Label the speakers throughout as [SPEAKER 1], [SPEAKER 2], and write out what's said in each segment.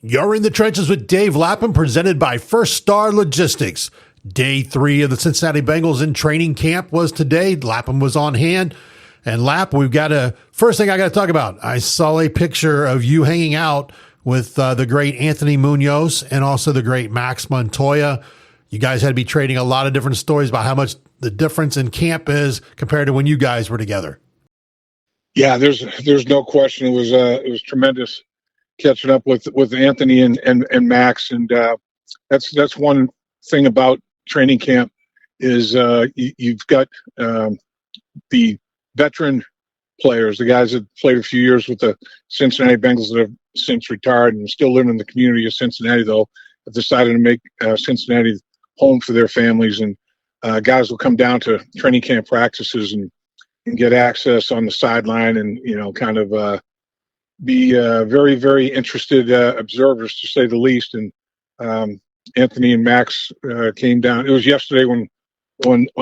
[SPEAKER 1] You're in the trenches with Dave Lapham, presented by First Star Logistics. Day 3 of the Cincinnati Bengals in training camp was today. Lapham was on hand. And Lap, first thing I got to talk about. I saw a picture of you hanging out with the great Anthony Munoz and also the great Max Montoya. You guys had to be trading a lot of different stories about how much the difference in camp is compared to when you guys were together.
[SPEAKER 2] Yeah, there's no question. It was tremendous catching up with Anthony and Max, and that's one thing about training camp is you've got the veteran players, the guys that played a few years with the Cincinnati Bengals that have since retired and still live in the community of Cincinnati, though, have decided to make Cincinnati home for their families, and guys will come down to training camp practices and get access on the sideline and kind of be very, very interested observers, to say the least. And Anthony and Max came down. It was yesterday when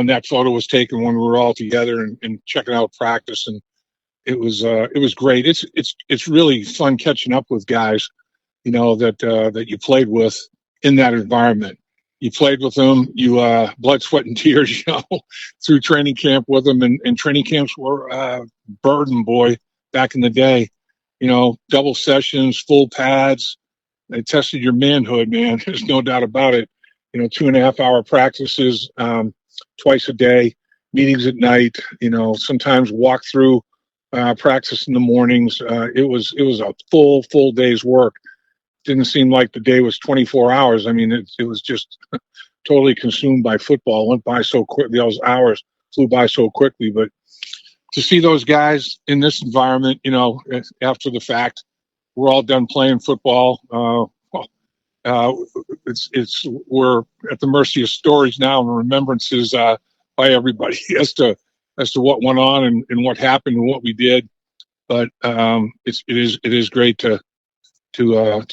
[SPEAKER 2] that photo was taken, when we were all together and checking out practice, and it was great. It's really fun catching up with guys, that you played with in that environment. You played with them, you blood, sweat, and tears, through training camp with them, and training camps were burden, boy, back in the day. Double sessions, full pads. They tested your manhood, man. There's no doubt about it. 2.5-hour practices twice a day, meetings at night. Sometimes walk through practice in the mornings. It was a full day's work. Didn't seem like the day was 24 hours. I mean, it was just totally consumed by football. It went by so quickly. Those hours flew by so quickly. But to see those guys in this environment, after the fact, we're all done playing football. We're at the mercy of stories now and remembrances by everybody as to what went on and what happened and what we did. But it is great to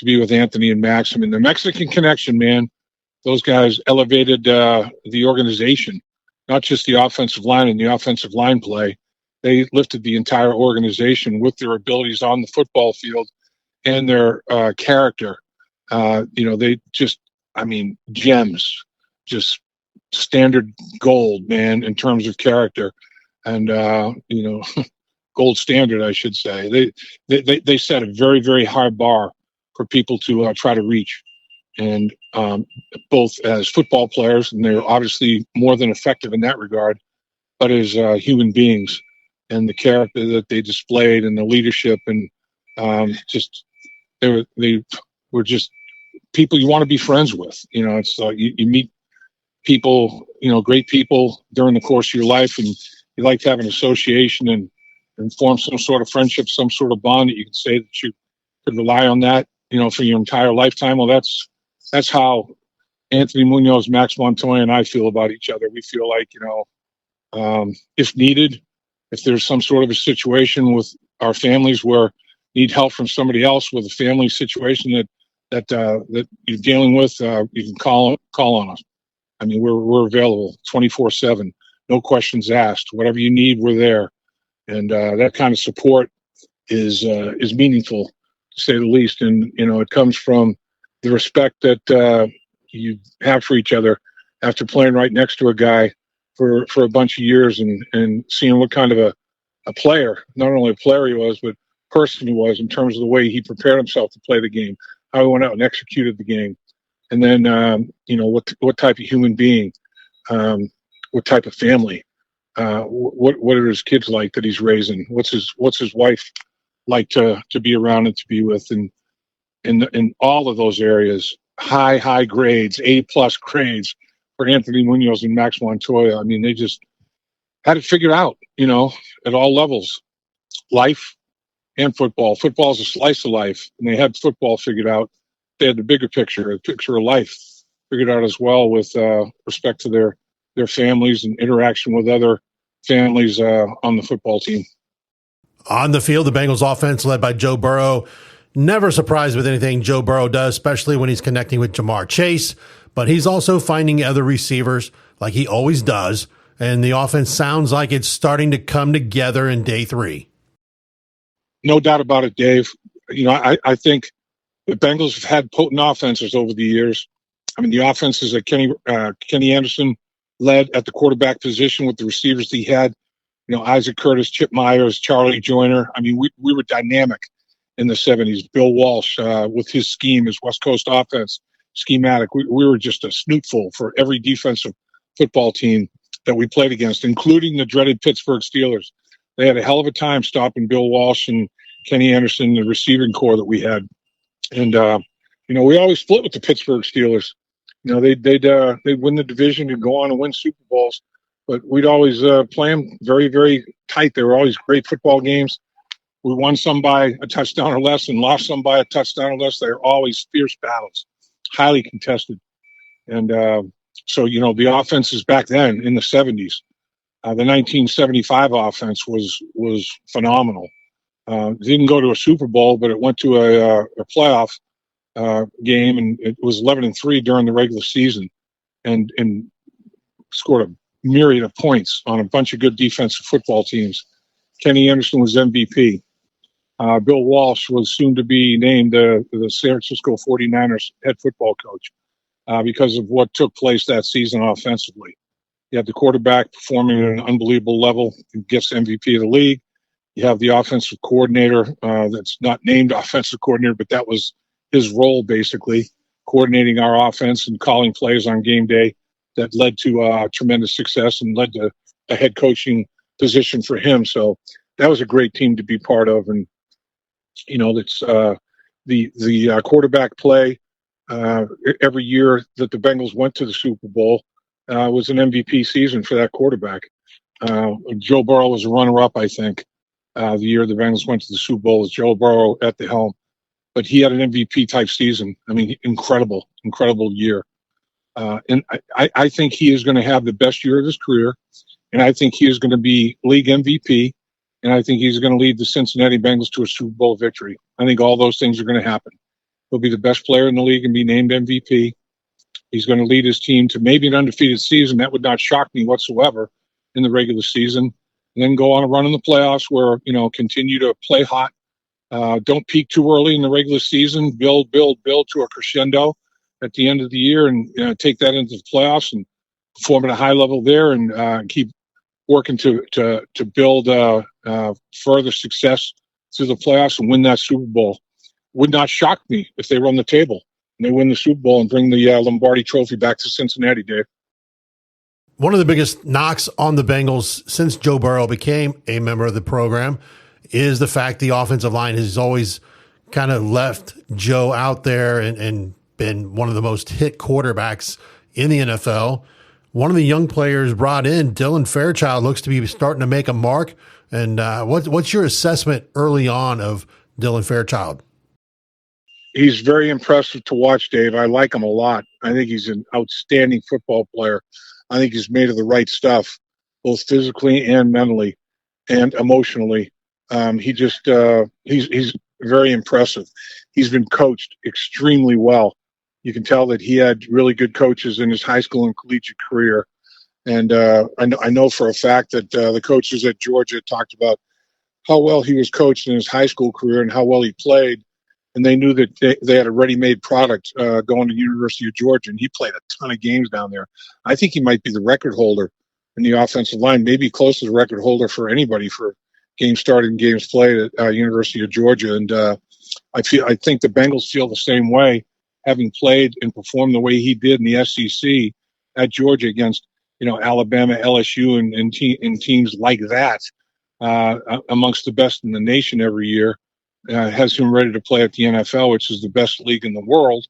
[SPEAKER 2] be with Anthony and Max. I mean, the Mexican connection, man. Those guys elevated the organization, not just the offensive line and the offensive line play. They lifted the entire organization with their abilities on the football field and their character. They gems, just standard gold, man, in terms of character, and gold standard, I should say. They set a very, very high bar for people to try to reach, and both as football players, and they're obviously more than effective in that regard, but as human beings, and the character that they displayed and the leadership, and they were just people you want to be friends with. It's you meet people, great people during the course of your life, and you like to have an association and form some sort of friendship, some sort of bond that you can say that you could rely on that, for your entire lifetime. Well, that's how Anthony Munoz, Max Montoya, and I feel about each other. We feel like, if needed, if there's some sort of a situation with our families where need help from somebody else with a family situation that you're dealing with, you can call on us. I mean, we're available 24/7, no questions asked. Whatever you need, we're there, and that kind of support is meaningful, to say the least. And it comes from the respect that you have for each other after playing right next to a guy for a bunch of years, and seeing what kind of a player, not only a player he was, but person he was in terms of the way he prepared himself to play the game, how he went out and executed the game, and then what type of human being, what type of family, what are his kids like that he's raising, what's his wife like to be around and to be with, and in all of those areas, high grades, A+ grades for Anthony Munoz and Max Montoya. I mean, they just had it figured out, at all levels, life and football. Football is a slice of life, and they had football figured out. They had the bigger picture, a picture of life figured out as well, with respect to their families and interaction with other families on the football team.
[SPEAKER 1] On the field, the Bengals offense led by Joe Burrow. Never surprised with anything Joe Burrow does, especially when he's connecting with Jamar Chase, but he's also finding other receivers like he always does, and the offense sounds like it's starting to come together in day 3.
[SPEAKER 2] No doubt about it, Dave. I think the Bengals have had potent offenses over the years. I mean, the offenses that Kenny Anderson led at the quarterback position with the receivers that he had, Isaac Curtis, Chip Myers, Charlie Joyner. I mean, we were dynamic in the 70s. Bill Walsh, with his scheme, his West Coast offense, schematic. We were just a snootful for every defensive football team that we played against, including the dreaded Pittsburgh Steelers. They had a hell of a time stopping Bill Walsh and Kenny Anderson, the receiving core that we had. And, we always split with the Pittsburgh Steelers. They'd win the division and go on and win Super Bowls, but we'd always play them very, very tight. They were always great football games. We won some by a touchdown or less and lost some by a touchdown or less. They were always fierce battles, highly contested. And so, the offenses back then in the 70s, the 1975 offense was phenomenal. Didn't go to a Super Bowl, but it went to a playoff game, and it was 11-3 during the regular season, and scored a myriad of points on a bunch of good defensive football teams. Kenny Anderson was MVP. Bill Walsh was soon to be named the San Francisco 49ers head football coach because of what took place that season offensively. You have the quarterback performing at an unbelievable level, gets MVP of the league. You have the offensive coordinator that's not named offensive coordinator, but that was his role, basically, coordinating our offense and calling plays on game day that led to tremendous success and led to a head coaching position for him. So that was a great team to be part of. And, it's the quarterback play every year that the Bengals went to the Super Bowl was an MVP season for that quarterback. Joe Burrow was a runner-up, I think. The year the Bengals went to the Super Bowl was Joe Burrow at the helm. But he had an MVP-type season. I mean, incredible year. And I think he is going to have the best year of his career, and I think he is going to be league MVP, and I think he's going to lead the Cincinnati Bengals to a Super Bowl victory. I think all those things are going to happen. He'll be the best player in the league and be named MVP. He's going to lead his team to maybe an undefeated season. That would not shock me whatsoever in the regular season. And then go on a run in the playoffs where, continue to play hot. Don't peak too early in the regular season. Build to a crescendo at the end of the year and take that into the playoffs and perform at a high level there and keep working to build further success through the playoffs and win that Super Bowl. Would not shock me if they run the table and they win the Super Bowl and bring the Lombardi Trophy back to Cincinnati, Dave.
[SPEAKER 1] One of the biggest knocks on the Bengals since Joe Burrow became a member of the program is the fact the offensive line has always kind of left Joe out there and been one of the most hit quarterbacks in the NFL. One of the young players brought in, Dyllan Fairchild, looks to be starting to make a mark. And what's your assessment early on of Dyllan Fairchild?
[SPEAKER 2] He's very impressive to watch, Dave. I like him a lot. I think he's an outstanding football player. I think he's made of the right stuff, both physically and mentally and emotionally. He's very impressive. He's been coached extremely well. You can tell that he had really good coaches in his high school and collegiate career. And I know for a fact that the coaches at Georgia talked about how well he was coached in his high school career and how well he played. And they knew that they had a ready-made product going to the University of Georgia, and he played a ton of games down there. I think he might be the record holder in the offensive line, maybe close to the record holder for anybody for games started and games played at University of Georgia. And I think the Bengals feel the same way, having played and performed the way he did in the SEC at Georgia against Alabama, LSU, and teams like that, amongst the best in the nation every year. Has him ready to play at the NFL, which is the best league in the world,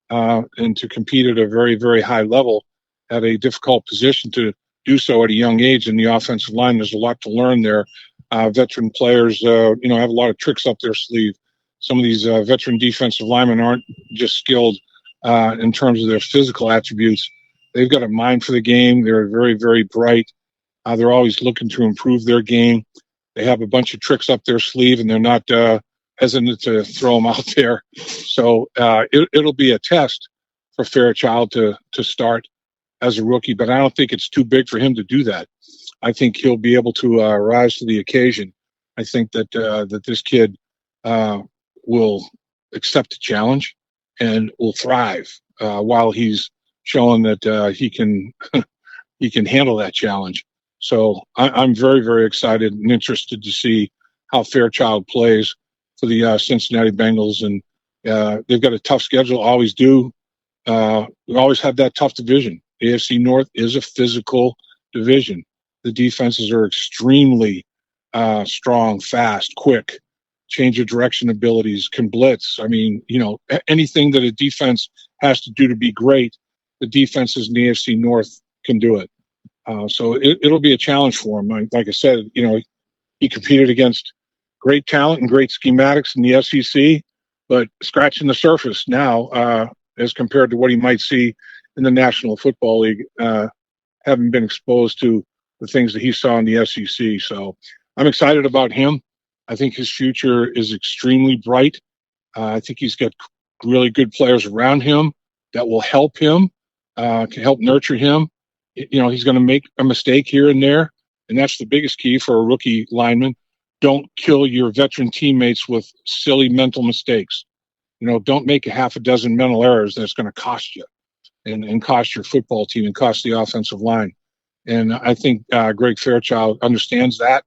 [SPEAKER 2] and to compete at a very, very high level at a difficult position to do so at a young age in the offensive line. There's a lot to learn there. Veteran players, have a lot of tricks up their sleeve. Some of these veteran defensive linemen aren't just skilled in terms of their physical attributes. They've got a mind for the game. They're very, very bright. They're always looking to improve their game. They have a bunch of tricks up their sleeve, and they're not hesitant to throw them out there. So it'll be a test for Fairchild to start as a rookie, but I don't think it's too big for him to do that. I think he'll be able to rise to the occasion. I think that this kid will accept the challenge. and will thrive while he's showing that he can handle that challenge. So I'm very, very excited and interested to see how Fairchild plays for the Cincinnati Bengals. And they've got a tough schedule, always do. We always have that tough division. AFC North is a physical division. The defenses are extremely strong, fast, quick, change of direction abilities, can blitz. I mean, anything that a defense has to do to be great, the defenses in the AFC North can do it. So it'll be a challenge for him. Like I said, he competed against great talent and great schematics in the SEC, but scratching the surface now as compared to what he might see in the National Football League, having been exposed to the things that he saw in the SEC. So I'm excited about him. I think his future is extremely bright. I think he's got really good players around him that will help him, can help nurture him. He's going to make a mistake here and there, and that's the biggest key for a rookie lineman. Don't kill your veteran teammates with silly mental mistakes. Don't make a half a dozen mental errors that's going to cost you and cost your football team and cost the offensive line. And I think Greg Fairchild understands that.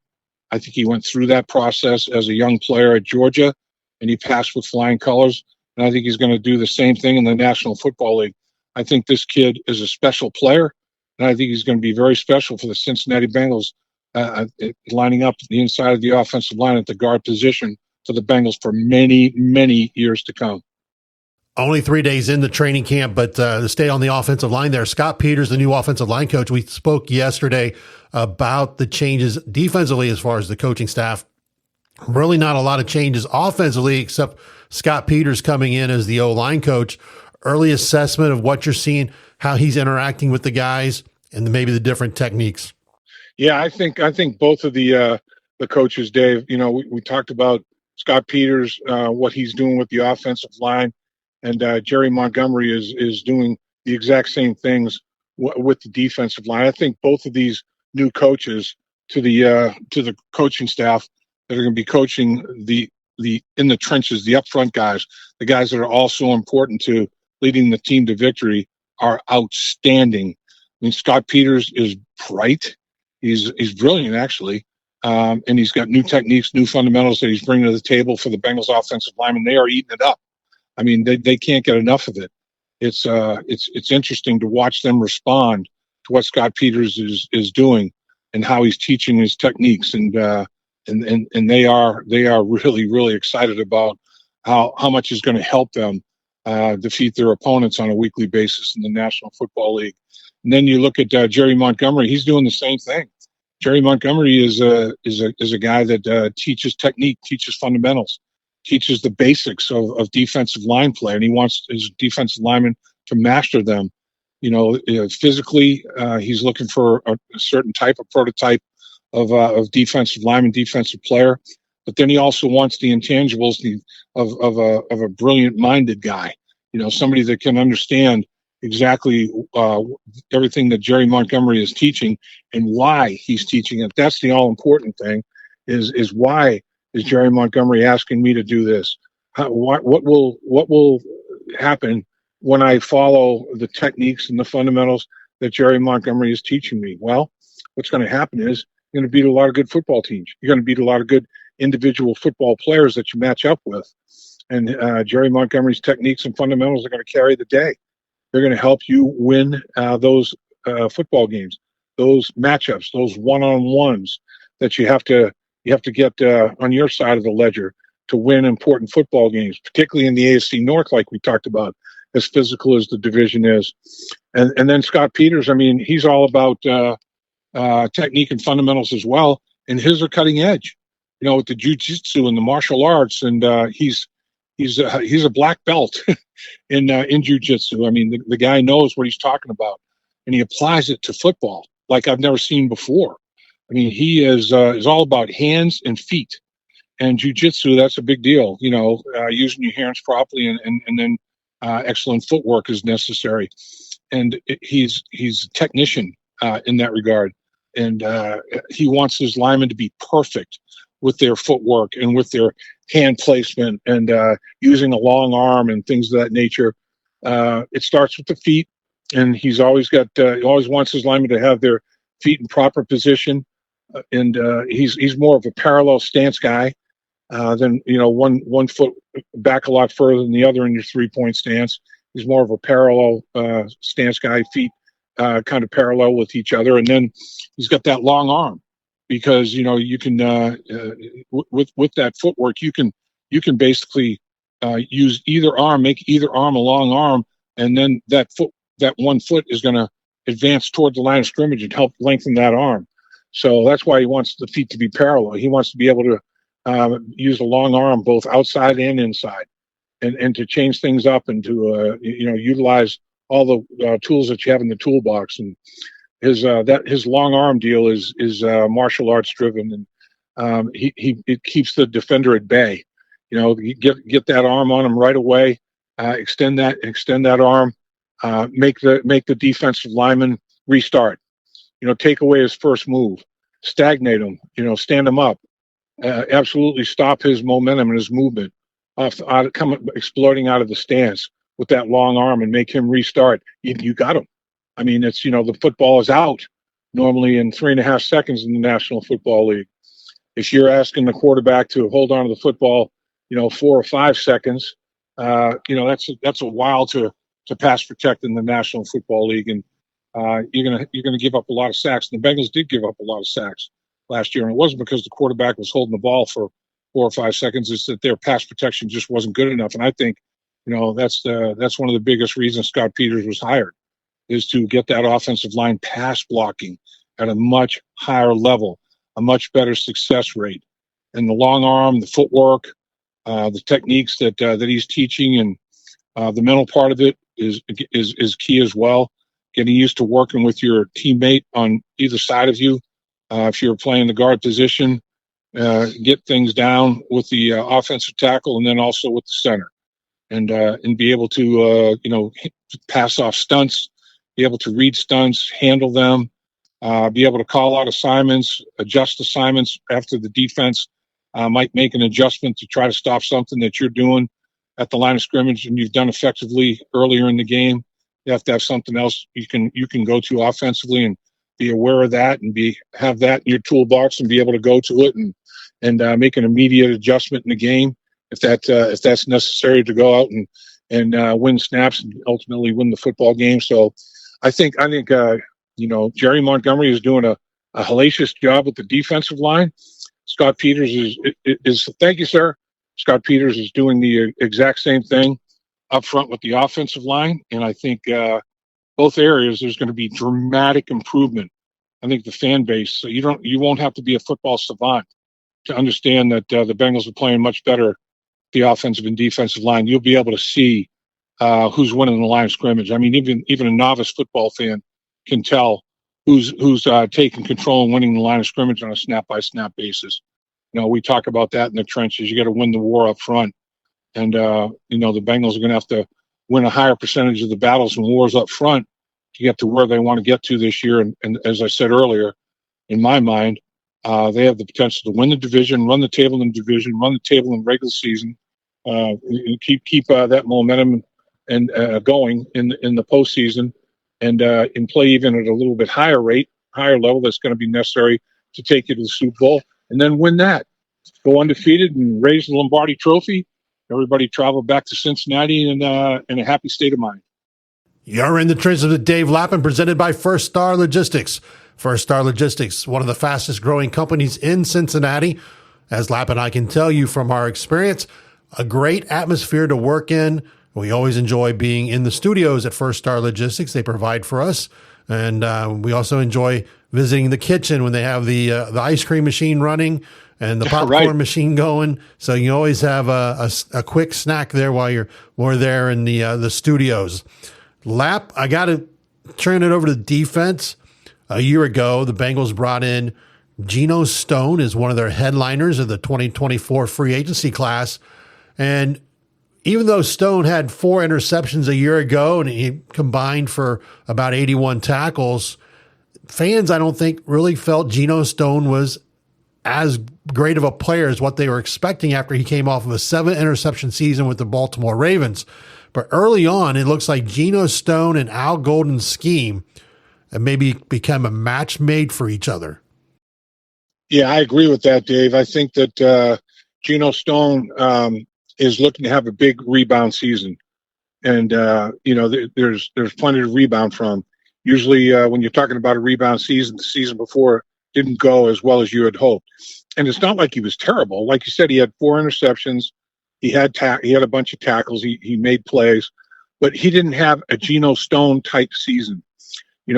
[SPEAKER 2] I think he went through that process as a young player at Georgia, and he passed with flying colors. And I think he's going to do the same thing in the National Football League. I think this kid is a special player, and I think he's going to be very special for the Cincinnati Bengals, lining up the inside of the offensive line at the guard position for the Bengals for many, many years to come.
[SPEAKER 1] Only 3 days in the training camp, but to stay on the offensive line there, Scott Peters, the new offensive line coach, we spoke yesterday about the changes defensively as far as the coaching staff. Really not a lot of changes offensively, except Scott Peters coming in as the O-line coach. Early assessment of what you're seeing, how he's interacting with the guys, and maybe the different techniques.
[SPEAKER 2] Yeah, I think both of the coaches, Dave, we talked about Scott Peters, what he's doing with the offensive line. And Jerry Montgomery is doing the exact same things with the defensive line. I think both of these new coaches to the coaching staff that are going to be coaching the in the trenches, the upfront guys, the guys that are also important to leading the team to victory, are outstanding. I mean, Scott Peters is bright. He's brilliant, actually. And he's got new techniques, new fundamentals that he's bringing to the table for the Bengals offensive linemen. They are eating it up. I mean, they can't get enough of it. It's interesting to watch them respond to what Scott Peters is doing and how he's teaching his techniques, and they are really, really excited about how much is going to help them defeat their opponents on a weekly basis in the National Football League. And then you look at Jerry Montgomery; he's doing the same thing. Jerry Montgomery is a guy that teaches technique, teaches fundamentals, teaches the basics of defensive line play, and he wants his defensive linemen to master them. Physically, he's looking for a certain type of prototype of defensive lineman, defensive player, but then he also wants the intangibles of a brilliant-minded guy. Somebody that can understand exactly everything that Jerry Montgomery is teaching and why he's teaching it. That's the all-important thing. Is why is Jerry Montgomery asking me to do this? What will happen when I follow the techniques and the fundamentals that Jerry Montgomery is teaching me? Well, what's going to happen is you're going to beat a lot of good football teams. You're going to beat a lot of good individual football players that you match up with. And Jerry Montgomery's techniques and fundamentals are going to carry the day. They're going to help you win those football games, those matchups, those one-on-ones that you have to get on your side of the ledger to win important football games, particularly in the AFC North, like we talked about, as physical as the division is. And then Scott Peters, I mean, he's all about technique and fundamentals as well, and his are cutting edge. With the jiu-jitsu and the martial arts, and he's a black belt in jiu-jitsu. I mean, the guy knows what he's talking about, and he applies it to football like I've never seen before. I mean, he is all about hands and feet, and jiu-jitsu, that's a big deal. Using your hands properly, and then excellent footwork is necessary. And he's a technician in that regard, and he wants his linemen to be perfect with their footwork and with their hand placement and using a long arm and things of that nature. It starts with the feet, and he always wants his linemen to have their feet in proper position. And he's more of a parallel stance guy than one foot back a lot further than the other in your 3-point stance. He's more of a parallel stance guy, feet kind of parallel with each other, and then he's got that long arm because you can with that footwork you can basically use either arm, make either arm a long arm, and then that one foot is going to advance toward the line of scrimmage and help lengthen that arm. So that's why he wants the feet to be parallel. He wants to be able to use a long arm both outside and inside, and to change things up and to utilize all the tools that you have in the toolbox. And his long arm deal is martial arts driven, and it keeps the defender at bay. You get that arm on him right away, extend that arm, make the defensive lineman restart. Take away his first move, stagnate him, stand him up, absolutely stop his momentum and his movement exploding out of the stance with that long arm and make him restart. You got him. I mean, it's, the football is out normally in 3.5 seconds in the National Football League. If you're asking the quarterback to hold on to the football, 4 or 5 seconds, that's a while to pass protect in the National Football League. And you're gonna give up a lot of sacks. And the Bengals did give up a lot of sacks last year, and it wasn't because the quarterback was holding the ball for 4 or 5 seconds. It's that their pass protection just wasn't good enough. And I think, that's one of the biggest reasons Scott Peters was hired, is to get that offensive line pass blocking at a much higher level, a much better success rate. And the long arm, the footwork, the techniques that he's teaching, and the mental part of it is key as well. Getting used to working with your teammate on either side of you. If you're playing the guard position, get things down with the offensive tackle, and then also with the center, and be able to pass off stunts, be able to read stunts, handle them, be able to call out assignments, adjust assignments after the defense might make an adjustment to try to stop something that you're doing at the line of scrimmage and you've done effectively earlier in the game. You have to have something else you can go to offensively, and be aware of that, and have that in your toolbox and be able to go to it and make an immediate adjustment in the game if that's necessary to go out and win snaps and ultimately win the football game. So I think Jerry Montgomery is doing a hellacious job with the defensive line. Scott Peters is thank you, sir. Scott Peters is doing the exact same thing up front with the offensive line, and I think both areas there's going to be dramatic improvement. I think the fan base, so you won't have to be a football savant to understand that the Bengals are playing much better the offensive and defensive line. You'll be able to see who's winning the line of scrimmage. I mean, even a novice football fan can tell who's taking control and winning the line of scrimmage on a snap by snap basis. We talk about that in the trenches. You got to win the war up front. And, the Bengals are going to have to win a higher percentage of the battles and wars up front to get to where they want to get to this year. And as I said earlier, in my mind, they have the potential to win the division, run the table in division, run the table in regular season, keep that momentum and going in the postseason, and play even at a little bit higher level that's going to be necessary to take you to the Super Bowl, and then win that. Go undefeated and raise the Lombardi Trophy. Everybody travel back to Cincinnati in a happy state of mind.
[SPEAKER 1] You're in the trenches with Dave Lapham, presented by First Star Logistics. First Star Logistics, one of the fastest growing companies in Cincinnati. As Lapham and I can tell you from our experience, a great atmosphere to work in. We always enjoy being in the studios at First Star Logistics. They provide for us. And we also enjoy visiting the kitchen when they have the ice cream machine running and the popcorn machine going. So you always have a quick snack there while we're there in the studios. Lap, I got to turn it over to defense. A year ago, the Bengals brought in Geno Stone as one of their headliners of the 2024 free agency class. And even though Stone had 4 interceptions a year ago and he combined for about 81 tackles, fans, I don't think, really felt Geno Stone was as great of a player as what they were expecting after he came off of a 7-interception season with the Baltimore Ravens. But early on, it looks like Geno Stone and Al Golden's scheme and maybe become a match made for each other.
[SPEAKER 2] Yeah, I agree with that, Dave. I think that Geno Stone is looking to have a big rebound season. And, there's plenty to rebound from. Usually when you're talking about a rebound season, the season before didn't go as well as you had hoped. And it's not like he was terrible. Like you said, he had 4 interceptions. He had a bunch of tackles. He made plays. But he didn't have a Geno Stone type season. We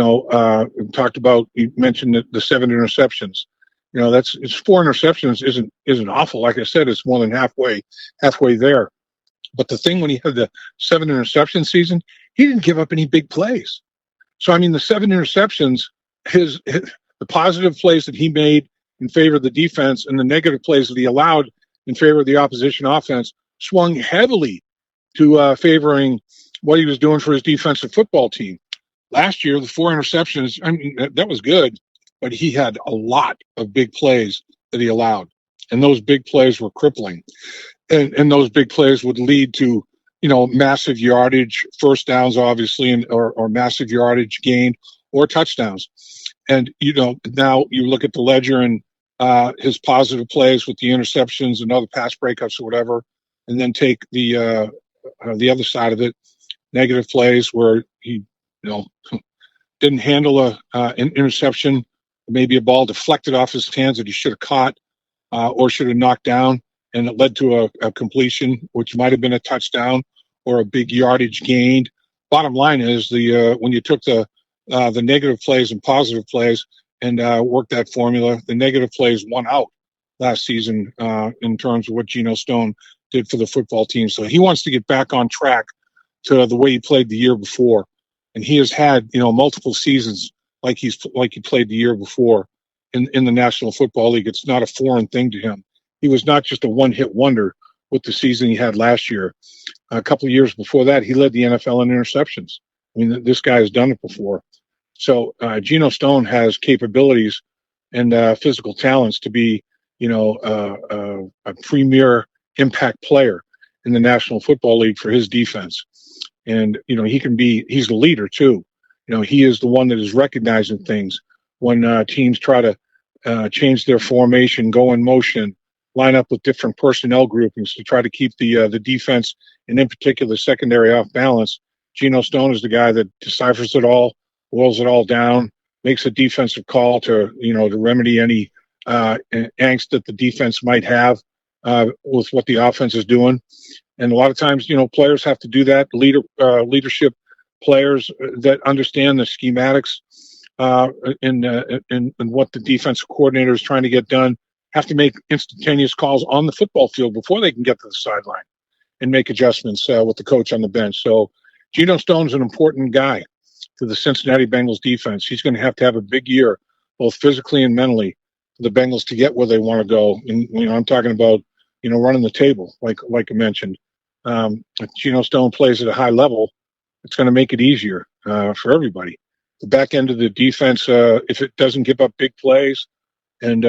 [SPEAKER 2] talked about, you mentioned the 7 interceptions. It's 4 interceptions isn't awful. Like I said, it's more than halfway there. But the thing when he had the 7 interception season, he didn't give up any big plays. So I mean, the 7 interceptions, the positive plays that he made in favor of the defense and the negative plays that he allowed in favor of the opposition offense swung heavily to favoring what he was doing for his defensive football team. Last year, the 4 interceptions, I mean, that was good, but he had a lot of big plays that he allowed. And those big plays were crippling. And those big plays would lead to, massive yardage, first downs, obviously, or massive yardage gained or touchdowns. And, now you look at the ledger and his positive plays with the interceptions and other pass breakups or whatever, and then take the other side of it, negative plays where he, didn't handle an interception, maybe a ball deflected off his hands that he should have caught or should have knocked down, and it led to a completion, which might have been a touchdown or a big yardage gained. Bottom line is when you took the negative plays and positive plays and worked that formula, the negative plays won out last season in terms of what Geno Stone did for the football team. So he wants to get back on track to the way he played the year before. And he has had, multiple seasons like he played the year before in the National Football League. It's not a foreign thing to him. He was not just a one-hit wonder with the season he had last year. A couple of years before that, he led the NFL in interceptions. I mean, this guy has done it before. So Geno Stone has capabilities and physical talents to be, a premier impact player in the National Football League for his defense. And, he's the leader too. He is the one that is recognizing things when teams try to change their formation, go in motion, line up with different personnel groupings to try to keep the defense, and in particular secondary, off balance. Geno Stone is the guy that deciphers it all, boils it all down, makes a defensive call to remedy any angst that the defense might have with what the offense is doing. And a lot of times, players have to do that. Leadership players that understand the schematics and what the defensive coordinator is trying to get done have to make instantaneous calls on the football field before they can get to the sideline and make adjustments with the coach on the bench. So Geno Stone's an important guy to the Cincinnati Bengals defense. He's going to have a big year, both physically and mentally, for the Bengals to get where they want to go. And, I'm talking about, running the table, like I mentioned. If Geno Stone plays at a high level, it's going to make it easier for everybody. The back end of the defense, if it doesn't give up big plays and,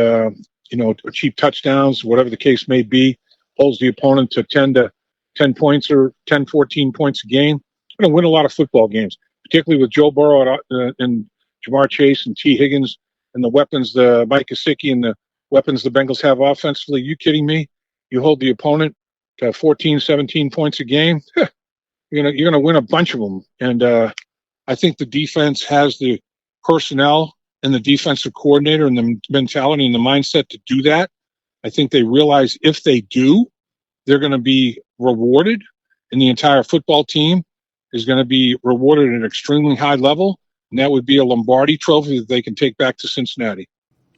[SPEAKER 2] cheap touchdowns, whatever the case may be, holds the opponent to 10 points or 10, 14 points a game, it's going to win a lot of football games, particularly with Joe Burrow and Jamar Chase and T. Higgins and the weapons, the Mike Gesicki and the weapons the Bengals have offensively. You kidding me? You hold the opponent to 14, 17 points a game, you're gonna win a bunch of them. And I think the defense has the personnel and the defensive coordinator and the mentality and the mindset to do that. I think they realize if they do, they're going to be rewarded, and the entire football team is going to be rewarded at an extremely high level, and that would be a Lombardi trophy that they can take back to Cincinnati.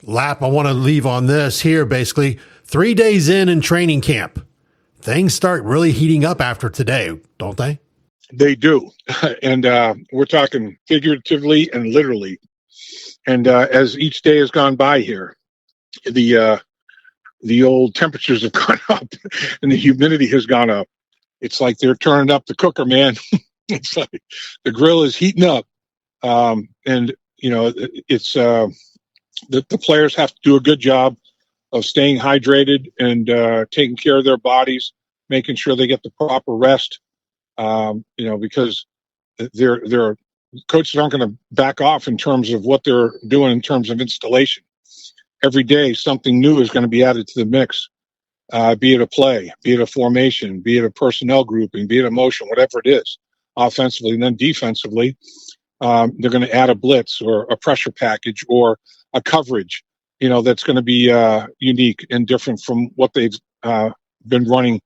[SPEAKER 1] Lap, I want to leave on this here, basically. 3 days in training camp. Things start really heating up after today, don't they?
[SPEAKER 2] They do. And we're talking figuratively and literally. And as each day has gone by here, the old temperatures have gone up and the humidity has gone up. It's like they're turning up the cooker, man. It's like the grill is heating up. And, it's the players have to do a good job staying hydrated and taking care of their bodies, making sure they get the proper rest. Because they're coaches aren't going to back off in terms of what they're doing in terms of installation. Every day, something new is going to be added to the mix. Be it a play, be it a formation, be it a personnel grouping, be it a motion, whatever it is, offensively. And then defensively, they're going to add a blitz or a pressure package or a coverage, that's going to be unique and different from what they've been running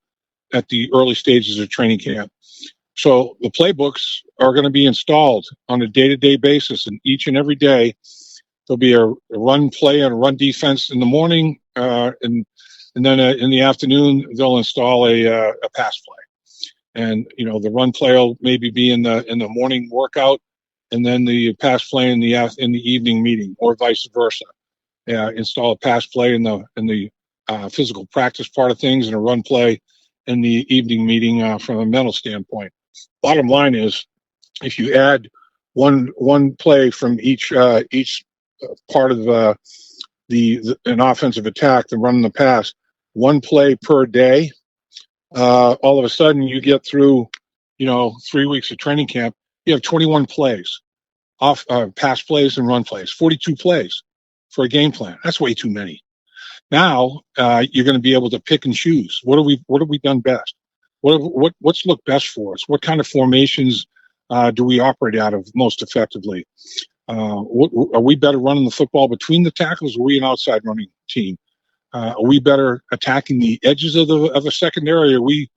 [SPEAKER 2] at the early stages of training camp. So the playbooks are going to be installed on a day-to-day basis, and each and every day there'll be a run play and a run defense in the morning, and then in the afternoon they'll install a pass play. And the run play will maybe be in the morning workout, and then the pass play in the evening meeting, or vice versa. Install a pass play in the physical practice part of things, and a run play in the evening meeting from a mental standpoint. Bottom line is, if you add one play from each part of an offensive attack, the run and the pass, one play per day, all of a sudden you get through 3 weeks of training camp, you have 21 plays, off pass plays and run plays, 42 plays for a game plan. That's way too many. Now you're going to be able to pick and choose. What have we done best? What's looked best for us? What kind of formations do we operate out of most effectively? Are we better running the football between the tackles? Or are we an outside running team? Are we better attacking the edges of a secondary? Or are we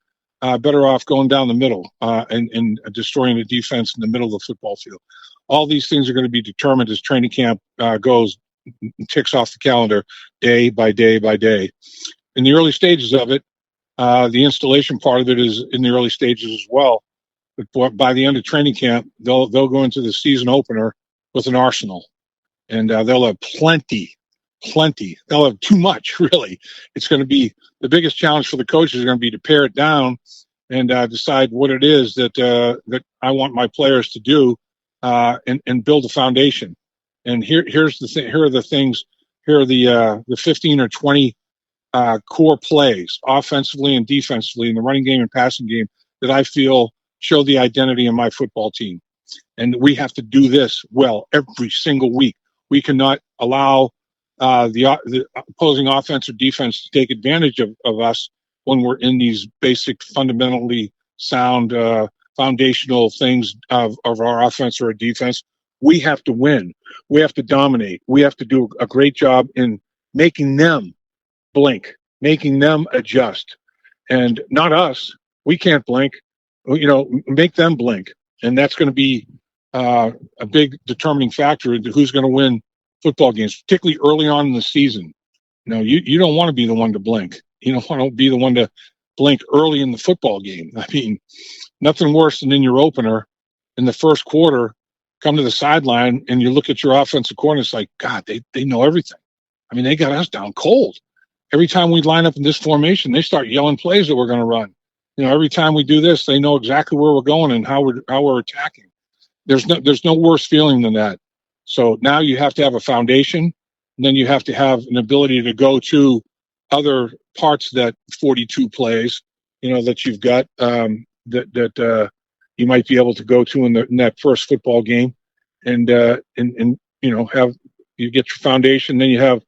[SPEAKER 2] better off going down the middle and destroying the defense in the middle of the football field? All these things are going to be determined as training camp goes, ticks off the calendar day by day by day. In the early stages of it, the installation part of it is in the early stages as well. But by the end of training camp, they'll go into the season opener with an arsenal, and they'll have plenty. They'll have too much, really. It's going to be the biggest challenge for the coaches is going to be to pare it down and decide what it is that I want my players to do, and build a foundation. And here's the thing. Here are the things. Here are the 15 or 20 core plays, offensively and defensively, in the running game and passing game, that I feel show the identity of my football team. And we have to do this well every single week. We cannot allow the opposing offense or defense to take advantage of us when we're in these basic, fundamentally sound, foundational things of our offense or our defense. We have to win. We have to dominate. We have to do a great job in making them blink, making them adjust, and not us. We can't blink. Make them blink, and that's going to be a big determining factor into who's going to win football games, particularly early on in the season. You don't want to be the one to blink. You don't want to be the one to blink early in the football game. I mean, nothing worse than in your opener in the first quarter, come to the sideline and you look at your offensive coordinator. It's like, God, they know everything. I mean, they got us down cold. Every time we line up in this formation, they start yelling plays that we're going to run. Every time we do this, they know exactly where we're going and how we're attacking. There's no worse feeling than that. So now you have to have a foundation, and then you have to have an ability to go to other parts of that 42 plays, that you've got, that you might be able to go to in that first football game, and have you get your foundation, then you have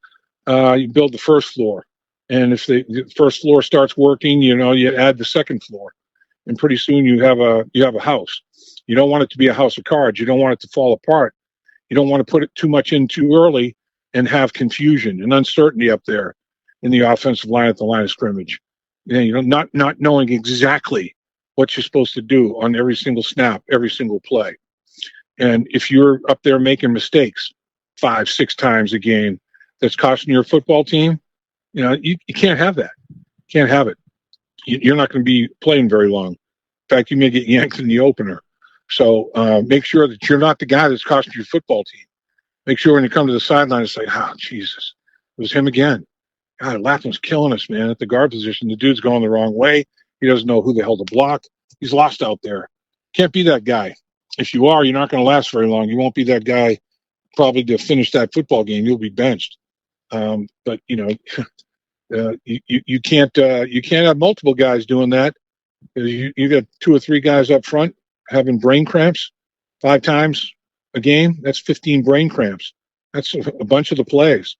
[SPEAKER 2] you build the first floor, and if the first floor starts working, you add the second floor, and pretty soon you have a house. You don't want it to be a house of cards. You don't want it to fall apart. You don't want to put it too much in too early and have confusion and uncertainty up there in the offensive line at the line of scrimmage. Not knowing exactly what you're supposed to do on every single snap, every single play. And if you're up there making mistakes 5-6 times a game that's costing your football team, you can't have that. Can't have it. You're not going to be playing very long. In fact, you may get yanked in the opener. So make sure that you're not the guy that's costing your football team. Make sure when you come to the sideline, it's like, Jesus, it was him again. God, Lapham's killing us, man, at the guard position. The dude's going the wrong way. He doesn't know who the hell to block. He's lost out there. Can't be that guy. If you are, you're not going to last very long. You won't be that guy probably to finish that football game. You'll be benched. But, You can't have multiple guys doing that. You got 2 or 3 guys up front having brain cramps 5 times a game. That's 15 brain cramps. That's a bunch of the plays.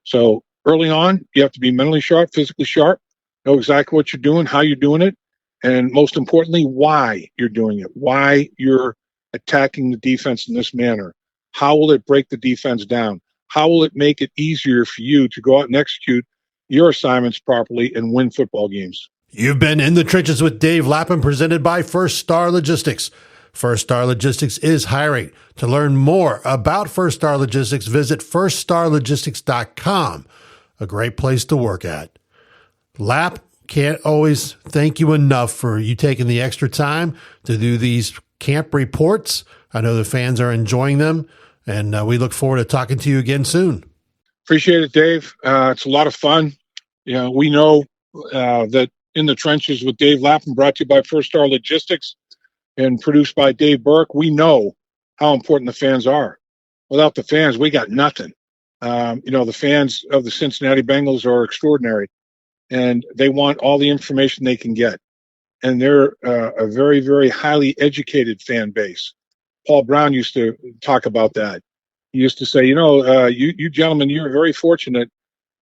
[SPEAKER 2] So early on, you have to be mentally sharp, physically sharp, know exactly what you're doing, how you're doing it, and most importantly, why you're doing it, why you're attacking the defense in this manner. How will it break the defense down? How will it make it easier for you to go out and execute your assignments properly and win football games?
[SPEAKER 1] You've been in the trenches with Dave Lapham, presented by First Star Logistics. First Star Logistics is hiring. To learn more about First Star Logistics, visit firststarlogistics.com. A great place to work at. Lap, can't always thank you enough for you taking the extra time to do these camp reports. I know the fans are enjoying them, and we look forward to talking to you again soon.
[SPEAKER 2] Appreciate it, Dave. It's a lot of fun. We know that In the Trenches with Dave Lapham, brought to you by First Star Logistics and produced by Dave Burke. We know how important the fans are. Without the fans, we got nothing. The fans of the Cincinnati Bengals are extraordinary, and they want all the information they can get. And they're a very, very highly educated fan base. Paul Brown used to talk about that. He used to say, you gentlemen, you're very fortunate.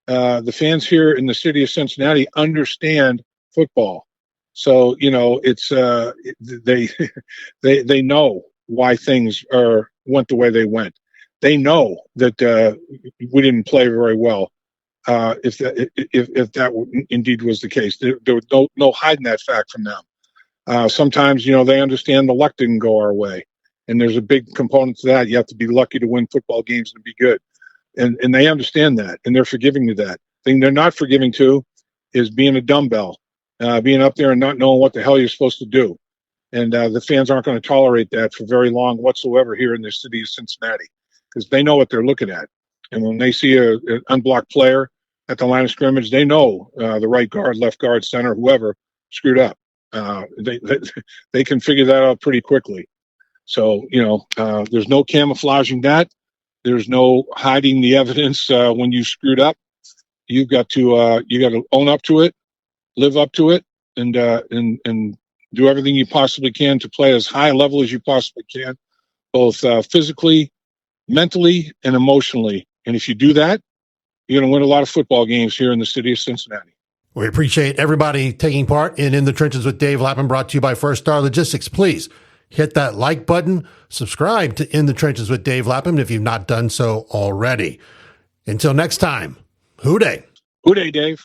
[SPEAKER 2] The fans here in the city of Cincinnati understand football. So, it's they know why things went the way they went. They know that we didn't play very well. If that indeed was the case, there was no hiding that fact from them. Sometimes, they understand the luck didn't go our way. And there's a big component to that. You have to be lucky to win football games and be good. And they understand that, and they're forgiving to that. The thing they're not forgiving to is being a dumbbell, being up there and not knowing what the hell you're supposed to do. And the fans aren't going to tolerate that for very long whatsoever here in the city of Cincinnati, because they know what they're looking at. And when they see an unblocked player at the line of scrimmage, they know the right guard, left guard, center, whoever screwed up. They can figure that out pretty quickly. So, there's no camouflaging that. There's no hiding the evidence when you screwed up. You've got to own up to it, live up to it, and do everything you possibly can to play as high a level as you possibly can, both physically, mentally, and emotionally. And if you do that, you're going to win a lot of football games here in the city of Cincinnati.
[SPEAKER 1] We appreciate everybody taking part in the Trenches with Dave Lapham, brought to you by First Star Logistics. Please hit that like button, subscribe to In the Trenches with Dave Lapham if you've not done so already. Until next time, Hoo-day.
[SPEAKER 2] Hoo-day, Dave.